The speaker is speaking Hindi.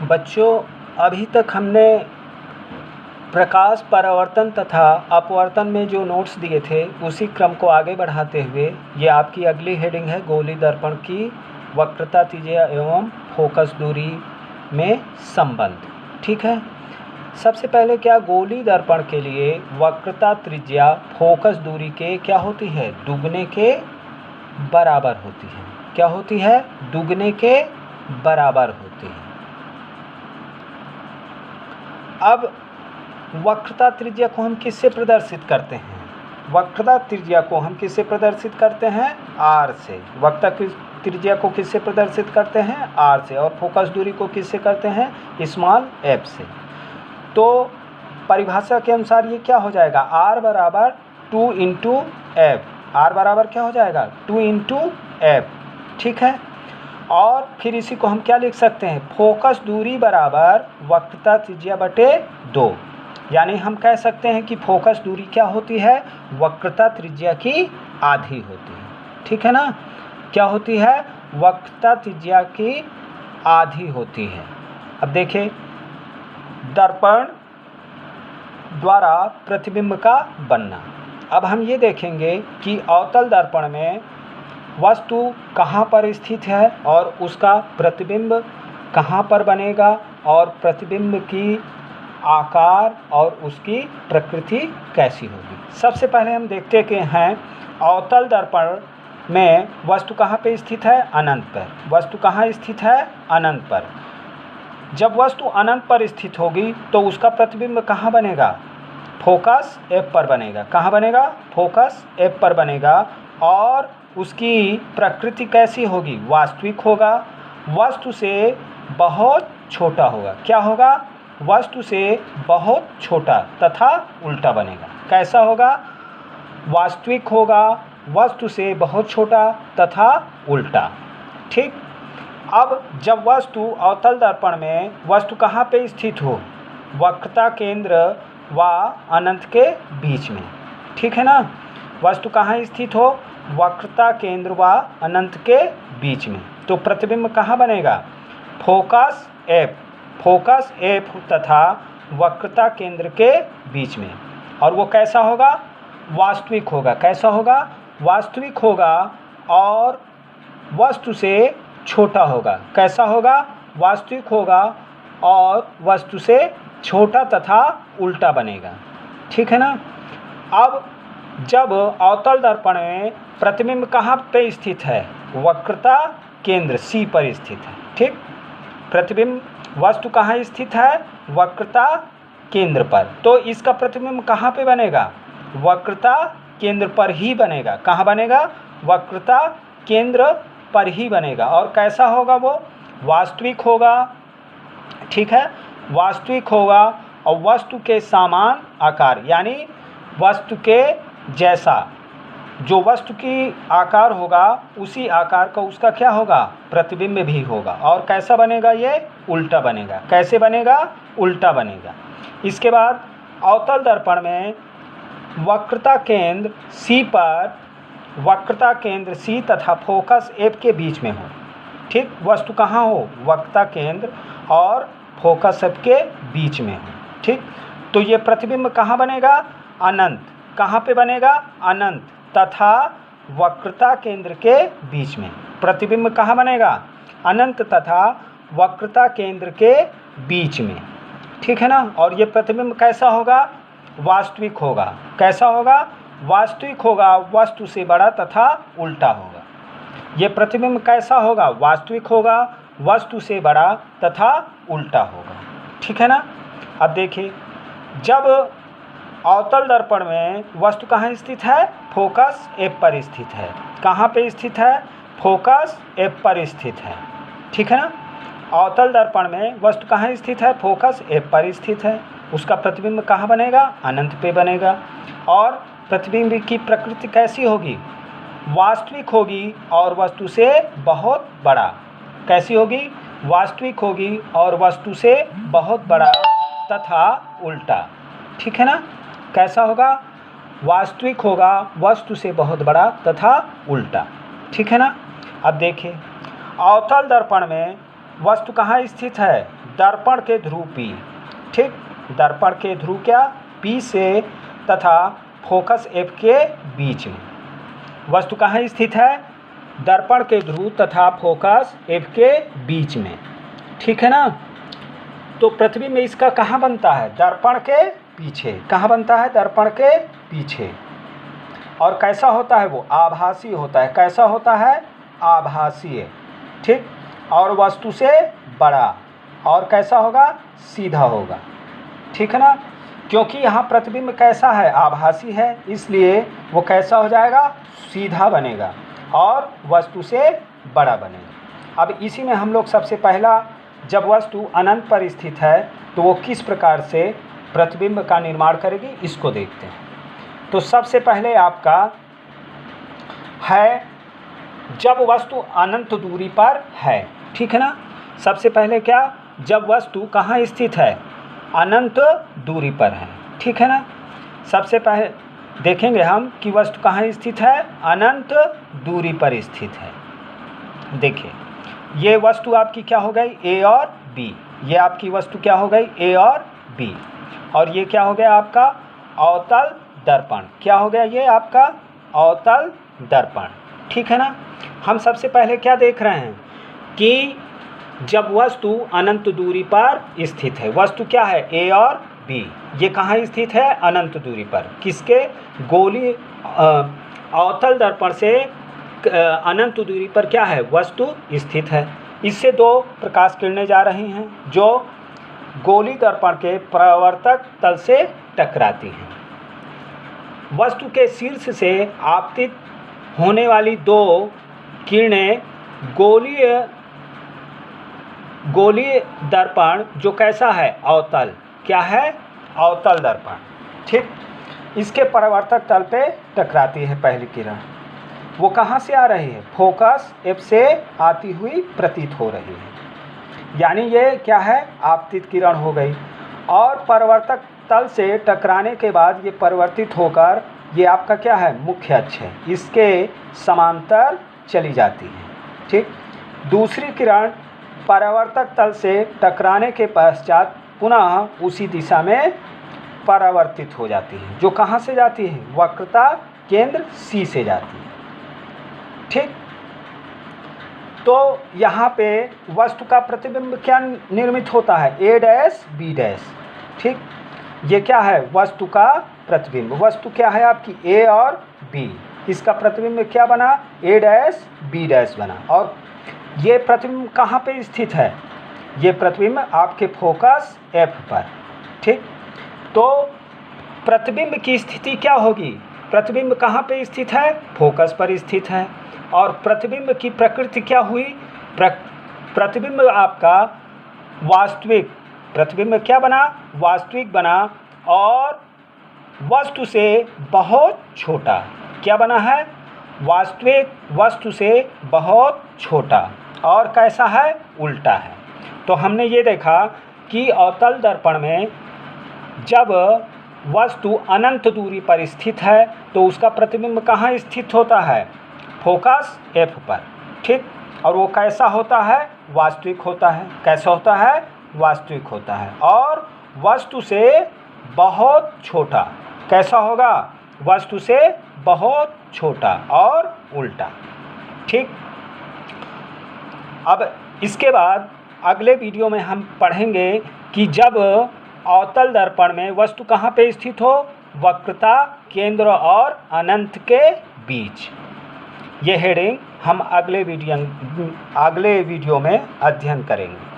बच्चों, अभी तक हमने प्रकाश परावर्तन तथा अपवर्तन में जो नोट्स दिए थे उसी क्रम को आगे बढ़ाते हुए ये आपकी अगली हेडिंग है गोली दर्पण की वक्रता, त्रिज्या एवं फोकस दूरी में संबंध। ठीक है, सबसे पहले क्या गोली दर्पण के लिए वक्रता, त्रिज्या, फोकस दूरी के क्या होती है? दुगने के बराबर होती है। क्या होती है? दुगने के बराबर होती है। अब वक्रता त्रिज्या को हम किससे प्रदर्शित करते हैं? वक्रता त्रिज्या को हम किससे प्रदर्शित करते हैं? r से। वक्रता त्रिज्या को किससे प्रदर्शित करते हैं? r से। और फोकस दूरी को किससे करते हैं? स्मॉल f से। तो परिभाषा के अनुसार ये क्या हो जाएगा? r बराबर 2 इंटू एफ। r बराबर क्या हो जाएगा? 2 इंटू एफ। ठीक है, और फिर इसी को हम क्या लिख सकते हैं? फोकस दूरी बराबर वक्रता त्रिज्या बटे 2। यानी हम कह सकते हैं कि फोकस दूरी क्या होती है? वक्रता त्रिज्या की आधी होती है। ठीक है ना? क्या होती है? वक्रता त्रिज्या की आधी होती है। अब देखिए, दर्पण द्वारा प्रतिबिंब का बनना। अब हम ये देखेंगे कि अवतल दर्पण में वस्तु कहाँ पर स्थित है और उसका प्रतिबिंब कहाँ पर बनेगा और प्रतिबिंब की आकार और उसकी प्रकृति कैसी होगी। सबसे पहले हम देखते हैं अवतल दर्पण में वस्तु कहाँ पे स्थित है? अनंत पर। वस्तु कहाँ स्थित है? अनंत पर। जब वस्तु अनंत पर स्थित होगी तो उसका प्रतिबिंब कहाँ बनेगा? फोकस एफ पर बनेगा। कहाँ बनेगा? फोकस एफ पर बनेगा। और उसकी प्रकृति कैसी होगी? वास्तविक होगा। वस्तु से बहुत छोटा होगा। क्या होगा? वस्तु से बहुत छोटा तथा उल्टा बनेगा। कैसा होगा? वास्तविक होगा, वस्तु से बहुत छोटा तथा उल्टा। ठीक, अब जब वस्तु अवतल दर्पण में वस्तु कहाँ पे स्थित हो? वक्रता केंद्र व अनंत के बीच में। ठीक है ना? वस्तु कहाँ स्थित हो? वक्रता केंद्र व अनंत के बीच में। तो प्रतिबिंब कहाँ बनेगा? Focus F. फोकस एफ तथा वक्रता केंद्र के बीच में। और वो कैसा होगा? वास्तविक होगा। कैसा होगा? वास्तविक होगा और वस्तु से छोटा होगा। कैसा होगा? वास्तविक होगा और वस्तु से छोटा तथा उल्टा बनेगा। ठीक है ना? अब जब अवतल दर्पण में प्रतिबिंब कहाँ पे स्थित है? वक्रता केंद्र सी पर स्थित है। ठीक, प्रतिबिंब वस्तु कहाँ स्थित है? वक्रता केंद्र पर। तो इसका प्रतिबिंब कहाँ पे बनेगा? वक्रता केंद्र पर ही बनेगा। कहाँ बनेगा? वक्रता केंद्र पर ही बनेगा। और कैसा होगा वो? वास्तविक होगा। ठीक है, वास्तविक होगा और वस्तु के समान आकार, यानी वस्तु के जैसा जो वस्तु की आकार होगा उसी आकार का उसका क्या होगा? प्रतिबिंब भी होगा। और कैसा बनेगा? ये उल्टा बनेगा। कैसे बनेगा? उल्टा बनेगा। इसके बाद अवतल दर्पण में वक्रता केंद्र सी पर, वक्रता केंद्र सी तथा फोकस एफ के बीच में हो। ठीक, वस्तु कहाँ हो? वक्रता केंद्र और फोकस एफ के बीच में हो। ठीक, तो ये प्रतिबिंब कहाँ बनेगा? अनंत। कहाँ पे बनेगा? अनंत तथा वक्रता केंद्र के बीच में। प्रतिबिंब कहाँ बनेगा? अनंत तथा वक्रता केंद्र के बीच में। ठीक है ना? और ये प्रतिबिंब कैसा होगा? वास्तविक होगा। कैसा होगा? वास्तविक होगा, वस्तु से बड़ा तथा उल्टा होगा। ये प्रतिबिंब कैसा होगा? वास्तविक होगा, वस्तु से बड़ा तथा उल्टा होगा। ठीक है ना? अब देखिए, जब अवतल दर्पण में वस्तु कहाँ स्थित है? फोकस एफ पर स्थित है। कहाँ पे स्थित है? फोकस एफ पर स्थित है। ठीक है ना? अवतल दर्पण में वस्तु कहाँ स्थित है? फोकस एफ पर स्थित है। उसका प्रतिबिंब कहाँ बनेगा? अनंत पे बनेगा। और प्रतिबिंब की प्रकृति कैसी होगी? वास्तविक होगी और वस्तु से बहुत बड़ा। कैसी होगी? वास्तविक होगी और वस्तु से बहुत बड़ा तथा उल्टा। ठीक है ना? कैसा होगा? वास्तविक होगा, वस्तु से बहुत बड़ा तथा उल्टा। ठीक है ना? अब देखिए, अवतल दर्पण में वस्तु कहाँ स्थित है? दर्पण के ध्रुव P, ठीक, दर्पण के ध्रुव क्या P से तथा फोकस F के बीच में। वस्तु कहाँ स्थित है? दर्पण के ध्रुव तथा फोकस F के बीच में, ठीक है ना। तो प्रतिबिंब इसका कहाँ बनता है? दर्पण के पीछे। कहाँ बनता है? दर्पण के पीछे। और कैसा होता है वो? आभासी होता है। कैसा होता है? आभासीय, ठीक। और वस्तु से बड़ा। और कैसा होगा? सीधा होगा, ठीक है ना। क्योंकि यहाँ प्रतिबिंब कैसा है? आभासी है, इसलिए वो कैसा हो जाएगा? सीधा बनेगा और वस्तु से बड़ा बनेगा। अब इसी में हम लोग सबसे पहला, जब वस्तु अनंत पर स्थित है तो वो किस प्रकार से प्रतिबिंब का निर्माण करेगी, इसको देखते हैं। तो सबसे पहले आपका है जब वस्तु अनंत दूरी पर है, ठीक है ना। सबसे पहले क्या? जब वस्तु कहाँ स्थित है? अनंत दूरी पर है, ठीक है ना। सबसे पहले देखेंगे हम कि वस्तु कहाँ स्थित है? अनंत दूरी पर स्थित है। देखिए, ये वस्तु आपकी क्या हो गई? ए और बी। ये आपकी वस्तु क्या हो गई? ए और बी। और ये क्या हो गया आपका? अवतल दर्पण। क्या हो गया? ये आपका अवतल दर्पण, ठीक है ना। हम सबसे पहले क्या देख रहे हैं कि जब वस्तु अनंत दूरी पर स्थित है, वस्तु क्या है? ए और बी। ये कहाँ स्थित है? अनंत दूरी पर। किसके? गोली अवतल दर्पण से अनंत दूरी पर क्या है? वस्तु स्थित है। इससे दो प्रकाश किरणें जा रही हैं जो गोली दर्पण के परावर्तक तल से टकराती हैं। वस्तु के शीर्ष से आपतित होने वाली दो किरणें गोलीय दर्पण जो कैसा है? अवतल। क्या है? अवतल दर्पण, ठीक। इसके परावर्तक तल पे टकराती है पहली किरण। वो कहाँ से आ रही है? फोकस F से आती हुई प्रतीत हो रही है। यानी ये क्या है? आपतित किरण हो गई। और परावर्तक तल से टकराने के बाद ये परिवर्तित होकर ये आपका क्या है? मुख्य अक्ष है, इसके समांतर चली जाती है, ठीक। दूसरी किरण परावर्तक तल से टकराने के पश्चात पुनः उसी दिशा में परावर्तित हो जाती है, जो कहाँ से जाती है? वक्रता केंद्र C से जाती है, ठीक। तो यहाँ पे वस्तु का प्रतिबिंब क्या निर्मित होता है? A डैश B डैश, ठीक। ये क्या है? वस्तु का प्रतिबिंब। वस्तु क्या है आपकी? A और B। इसका प्रतिबिंब क्या बना? A डैश B डैश बना। और ये प्रतिबिंब कहाँ पे स्थित है? ये प्रतिबिंब आपके फोकस F पर, ठीक। तो प्रतिबिंब की स्थिति क्या होगी? प्रतिबिंब कहाँ पे स्थित है? फोकस पर स्थित है। और प्रतिबिंब की प्रकृति क्या हुई? प्रतिबिंब आपका वास्तविक, प्रतिबिंब क्या बना? वास्तविक बना और वस्तु से बहुत छोटा। क्या बना है? वास्तविक वस्तु से बहुत छोटा। और कैसा है? उल्टा है। तो हमने ये देखा कि अवतल दर्पण में जब वस्तु अनंत दूरी पर स्थित है तो उसका प्रतिबिंब कहाँ स्थित होता है? फोकस F पर, ठीक। और वो कैसा होता है? वास्तविक होता है। कैसा होता है? वास्तविक होता है। और वस्तु से बहुत छोटा। कैसा होगा? वस्तु से बहुत छोटा और उल्टा, ठीक। अब इसके बाद अगले वीडियो में हम पढ़ेंगे कि जब अवतल दर्पण में वस्तु कहाँ पे स्थित हो? वक्रता केंद्र और अनंत के बीच। ये हेडिंग हम अगले वीडियो में अध्ययन करेंगे।